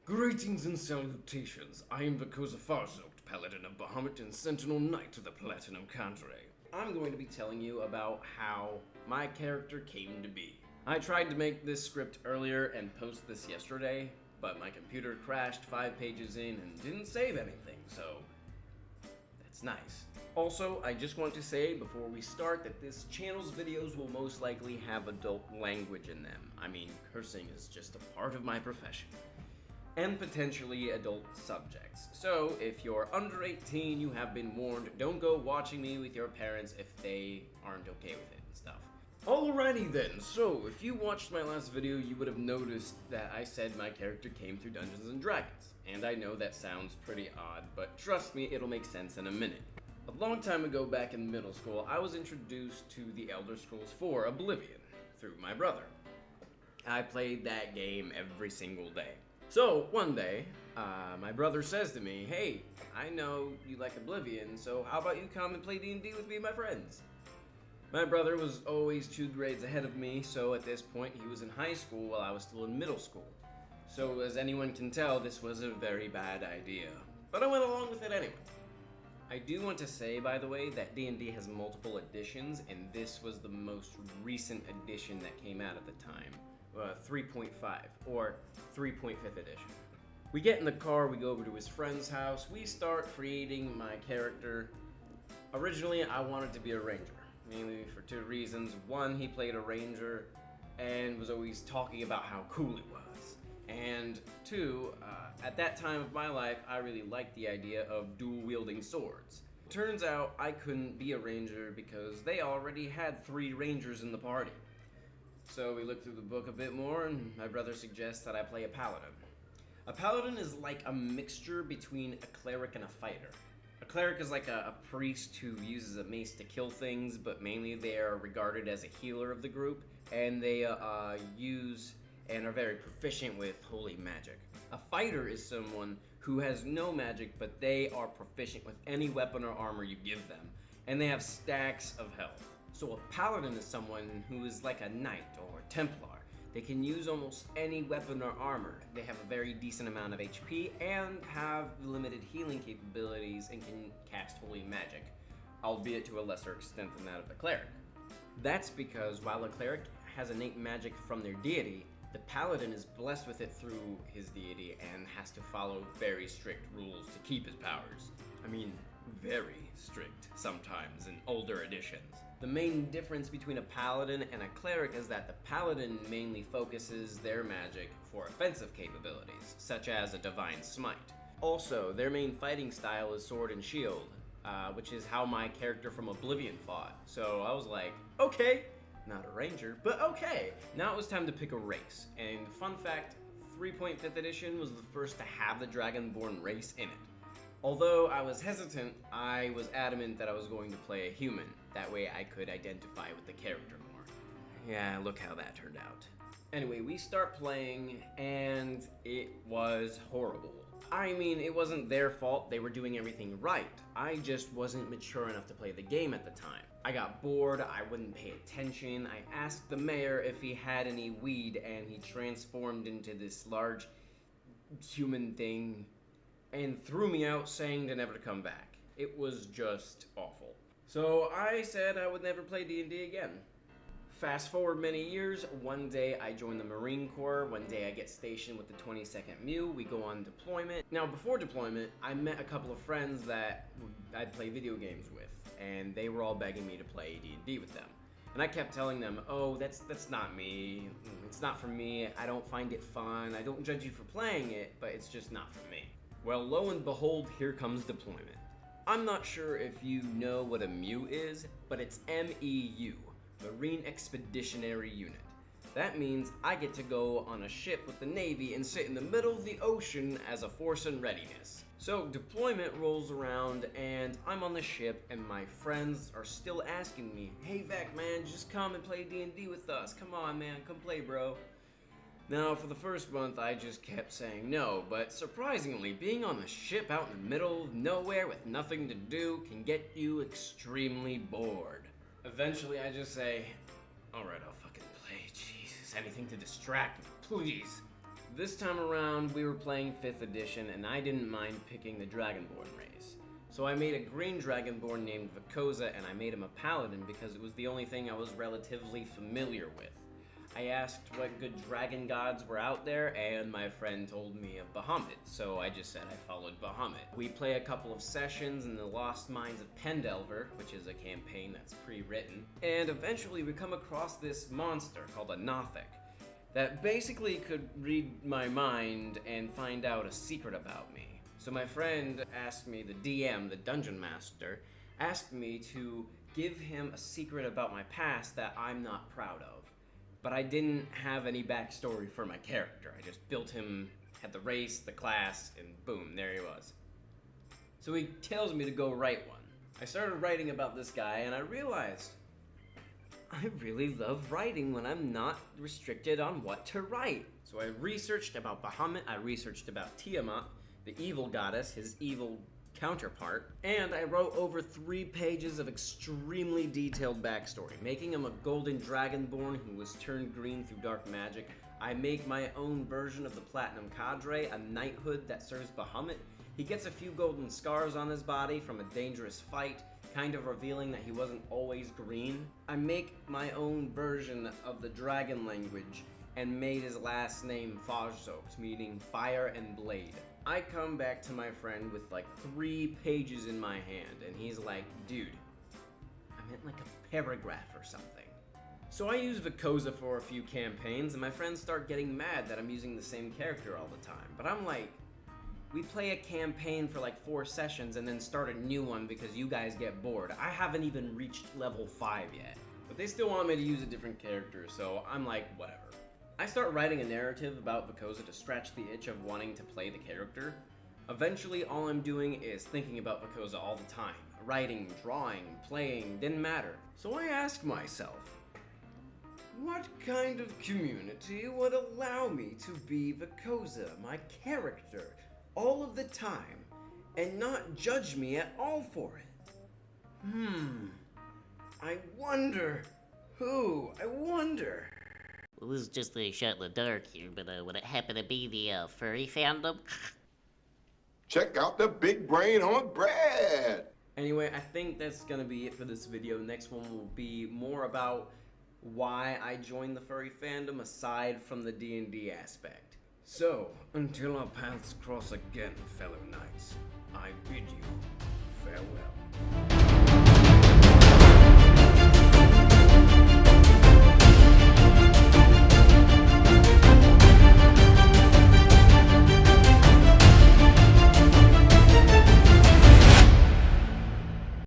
Greetings and salutations. I am Veckoza Farzoked, Paladin of Bahamut and Sentinel Knight of the Platinum Cadre. I'm going to be telling you about how my character came to be. I tried to make this script earlier and post this yesterday, but my computer crashed 5 pages in and didn't save anything, so that's nice. Also, I just want to say before we start that this channel's videos will most likely have adult language in them. I mean, cursing is just a part of my profession. And potentially adult subjects. So, if you're under 18, you have been warned, don't go watching me with your parents if they aren't okay with it and stuff. Alrighty then, so if you watched my last video, you would have noticed that I said my character came through Dungeons & Dragons. And I know that sounds pretty odd, but trust me, it'll make sense in a minute. A long time ago back in middle school, I was introduced to the Elder Scrolls 4 Oblivion through my brother. I played that game every single day. So, one day, my brother says to me, "Hey, I know you like Oblivion, so how about you come and play D&D with me and my friends?" My brother was always 2 grades ahead of me, so at this point he was in high school while I was still in middle school. So, as anyone can tell, this was a very bad idea. But I went along with it anyway. I do want to say, by the way, that D&D has multiple editions, and this was the most recent edition that came out at the time. 3.5, or 3.5th edition. We get in the car, we go over to his friend's house, we start creating my character. Originally, I wanted to be a ranger, mainly for 2 reasons. One, he played a ranger and was always talking about how cool he was. And 2, at that time of my life, I really liked the idea of dual-wielding swords. Turns out, I couldn't be a ranger because they already had 3 rangers in the party. So we looked through the book a bit more, and my brother suggests that I play a paladin. A paladin is like a mixture between a cleric and a fighter. A cleric is like a priest who uses a mace to kill things, but mainly they are regarded as a healer of the group, and they use and are very proficient with holy magic. A fighter is someone who has no magic, but they are proficient with any weapon or armor you give them, and they have stacks of health. So a paladin is someone who is like a knight or templar. They can use almost any weapon or armor. They have a very decent amount of HP and have limited healing capabilities and can cast holy magic, albeit to a lesser extent than that of the cleric. That's because while a cleric has innate magic from their deity, the paladin is blessed with it through his deity and has to follow very strict rules to keep his powers. I mean, very strict sometimes in older editions. The main difference between a paladin and a cleric is that the paladin mainly focuses their magic for offensive capabilities, such as a divine smite. Also, their main fighting style is sword and shield, which is how my character from Oblivion fought. So I was like, okay, not a ranger, but okay. Now it was time to pick a race. And fun fact, 3.5th edition was the first to have the Dragonborn race in it. Although I was hesitant, I was adamant that I was going to play a human. That way I could identify with the character more. Yeah, look how that turned out. Anyway, we start playing, and it was horrible. I mean, it wasn't their fault, they were doing everything right. I just wasn't mature enough to play the game at the time. I got bored, I wouldn't pay attention. I asked the mayor if he had any weed, and he transformed into this large human thing and threw me out, saying to never to come back. It was just awful. So I said I would never play D&D again. Fast forward many years, one day I join the Marine Corps, one day I get stationed with the 22nd MEU, we go on deployment. Now before deployment, I met a couple of friends that I'd play video games with, and they were all begging me to play D&D with them. And I kept telling them, oh, that's not me, it's not for me, I don't find it fun, I don't judge you for playing it, but it's just not for me. Well, lo and behold, here comes deployment. I'm not sure if you know what a MEU is, but it's MEU, Marine Expeditionary Unit. That means I get to go on a ship with the Navy and sit in the middle of the ocean as a force in readiness. So deployment rolls around and I'm on the ship and my friends are still asking me, "Hey Vec, man, just come and play D&D with us. Come on, man, come play, bro." Now, for the first month, I just kept saying no, but surprisingly, being on a ship out in the middle of nowhere with nothing to do can get you extremely bored. Eventually, I just say, "Alright, I'll fucking play, Jesus, anything to distract me, please." This time around, we were playing 5th edition, and I didn't mind picking the Dragonborn race. So I made a green Dragonborn named Veckoza, and I made him a paladin because it was the only thing I was relatively familiar with. I asked what good dragon gods were out there, and my friend told me of Bahamut, so I just said I followed Bahamut. We play a couple of sessions in the Lost Mines of Pendelver, which is a campaign that's pre-written, and eventually we come across this monster called a Nothic that basically could read my mind and find out a secret about me. So my friend asked me, the DM, the Dungeon Master, asked me to give him a secret about my past that I'm not proud of. But I didn't have any backstory for my character. I just built him, had the race, the class, and boom, there he was. So he tells me to go write one. I started writing about this guy, and I realized I really love writing when I'm not restricted on what to write. So I researched about Bahamut, I researched about Tiamat, the evil goddess, his evil counterpart, and I wrote over 3 pages of extremely detailed backstory, making him a golden dragonborn who was turned green through dark magic. I make my own version of the Platinum Cadre, a knighthood that serves Bahamut. He gets a few golden scars on his body from a dangerous fight, kind of revealing that he wasn't always green. I make my own version of the dragon language and made his last name Fajzokt, meaning fire and blade. I come back to my friend with like 3 pages in my hand, and he's like, dude, I meant like a paragraph or something. So I use Veckoza for a few campaigns, and my friends start getting mad that I'm using the same character all the time. But I'm like, we play a campaign for like 4 sessions and then start a new one because you guys get bored. I haven't even reached level 5 yet. But they still want me to use a different character, so I'm like, whatever. I start writing a narrative about Veckoza to scratch the itch of wanting to play the character. Eventually, all I'm doing is thinking about Veckoza all the time. Writing, drawing, playing, didn't matter. So I ask myself, what kind of community would allow me to be Veckoza, my character, all of the time, and not judge me at all for it? I wonder. I wonder. Well, this is just a shot in the dark here, but would it happen to be the furry fandom? Check out the big brain on Brad! Anyway, I think that's gonna be it for this video. Next one will be more about why I joined the furry fandom aside from the D&D aspect. So, until our paths cross again, fellow knights, I bid you farewell.